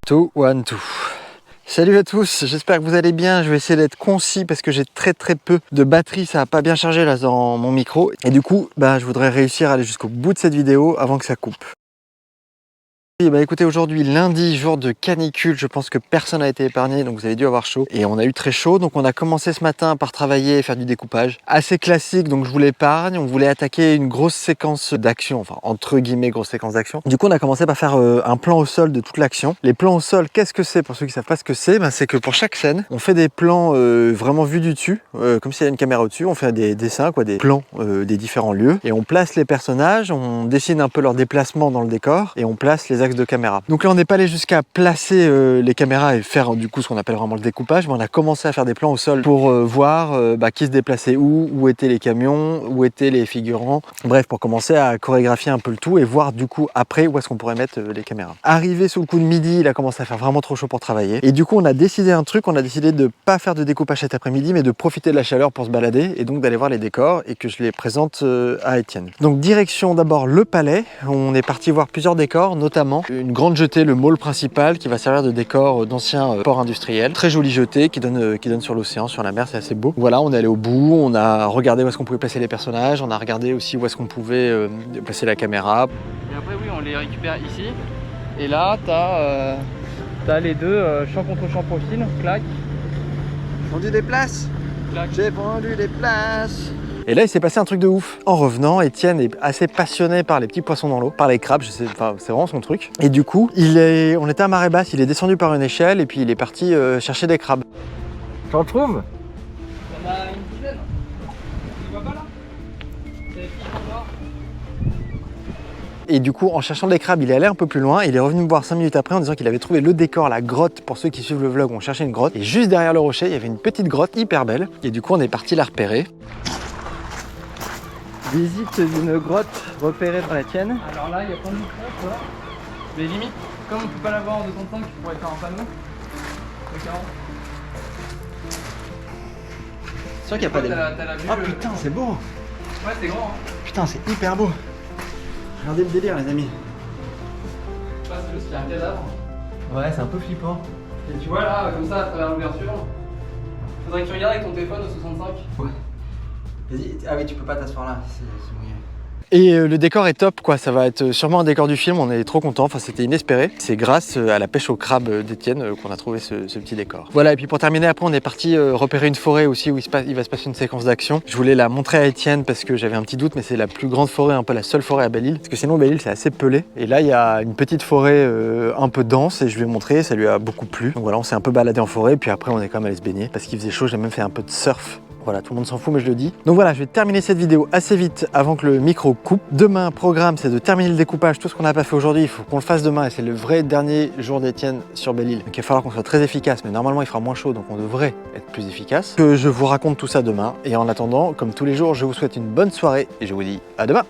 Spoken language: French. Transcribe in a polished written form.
2, 1, 2. Salut à tous, j'espère que vous allez bien. Je vais essayer d'être concis parce que j'ai très peu de batterie, ça n'a pas bien chargé là dans mon micro. Et du coup, je voudrais réussir à aller jusqu'au bout de cette vidéo avant que ça coupe. Et écoutez, aujourd'hui lundi, jour de canicule, je pense que personne n'a été épargné, donc vous avez dû avoir chaud. Et on a eu très chaud, donc on a commencé ce matin par travailler et faire du découpage. Assez classique, donc je vous l'épargne. On voulait attaquer une grosse séquence d'action, enfin entre guillemets grosse séquence d'action. Du coup on a commencé par faire un plan au sol de toute l'action. Les plans au sol, qu'est-ce que c'est? Pour ceux qui ne savent pas ce que c'est, c'est que pour chaque scène, on fait des plans vraiment vus du dessus, comme s'il y avait une caméra au-dessus. On fait des dessins, des plans des différents lieux. Et on place les personnages, on dessine un peu leur déplacement dans le décor et on place les de caméra. Donc là on n'est pas allé jusqu'à placer les caméras et faire du coup ce qu'on appelle vraiment le découpage, mais on a commencé à faire des plans au sol pour voir qui se déplaçait où étaient les camions, où étaient les figurants, bref pour commencer à chorégraphier un peu le tout et voir du coup après où est-ce qu'on pourrait mettre les caméras. Arrivé sous le coup de midi, il a commencé à faire vraiment trop chaud pour travailler et du coup on a décidé un truc, on a décidé de pas faire de découpage cet après-midi mais de profiter de la chaleur pour se balader et donc d'aller voir les décors et que je les présente à Étienne. Donc direction d'abord le palais, on est parti voir plusieurs décors, notamment une grande jetée, le mall principal qui va servir de décor d'anciens ports industriels. Très jolie jetée qui donne sur l'océan, sur la mer, c'est assez beau. Voilà, on est allé au bout, on a regardé où est-ce qu'on pouvait placer les personnages, on a regardé aussi où est-ce qu'on pouvait placer la caméra. Et après oui, on les récupère ici. Et là, t'as les deux champ contre champ profil, clac. Vendu des places. Clac. J'ai vendu des places. Et là, il s'est passé un truc de ouf. En revenant, Étienne est assez passionné par les petits poissons dans l'eau, par les crabes, c'est vraiment son truc. Et du coup, on était à marée basse, il est descendu par une échelle et puis il est parti chercher des crabes. J'en trouve? Il y en a une dizaine. Tu vois pas là? C'est les petits noirs. Et du coup, en cherchant des crabes, il est allé un peu plus loin. Il est revenu me voir 5 minutes après en disant qu'il avait trouvé le décor, la grotte. Pour ceux qui suivent le vlog, on cherchait une grotte. Et juste derrière le rocher, il y avait une petite grotte hyper belle. Et du coup, on est parti la repérer. Visite d'une grotte repérée dans la tienne. Alors là, il y a plein de micros, là. Mais limite, comme on peut pas l'avoir en 2.5, tu pourrais faire un panneau. D'accord. C'est sûr qu'il n'y a pas des... Ah putain, c'est beau. Ouais, c'est grand. Hein. Putain, c'est hyper beau. Regardez le délire, les amis. Je sais pas si c'est un cadavre. Ouais, c'est un peu flippant. Et tu vois là, comme ça, à travers l'ouverture, faudrait que tu regardes avec ton téléphone au 65. Ouais. Vas-y, ah oui, tu peux pas t'asseoir là, c'est mouillé. Et le décor est top, quoi. Ça va être sûrement un décor du film, on est trop content. Enfin, c'était inespéré. C'est grâce à la pêche au crabe d'Étienne qu'on a trouvé ce petit décor. Voilà, et puis pour terminer, après, on est parti repérer une forêt aussi où il va se passer une séquence d'action. Je voulais la montrer à Étienne parce que j'avais un petit doute, mais c'est la plus grande forêt, un peu la seule forêt à Belle-Île. Parce que sinon, Belle-Île, c'est assez pelé. Et là, il y a une petite forêt un peu dense et je lui ai montré, ça lui a beaucoup plu. Donc voilà, on s'est un peu baladé en forêt, puis après, on est quand même allé se baigner parce qu'il faisait chaud. J'ai même fait un peu de surf. Voilà, tout le monde s'en fout, mais je le dis. Donc voilà, je vais terminer cette vidéo assez vite avant que le micro coupe. Demain, programme, c'est de terminer le découpage. Tout ce qu'on n'a pas fait aujourd'hui, il faut qu'on le fasse demain. Et c'est le vrai dernier jour d'Étienne sur Belle-Île. Donc il va falloir qu'on soit très efficace. Mais normalement, il fera moins chaud, donc on devrait être plus efficace. Que je vous raconte tout ça demain. Et en attendant, comme tous les jours, je vous souhaite une bonne soirée. Et je vous dis à demain.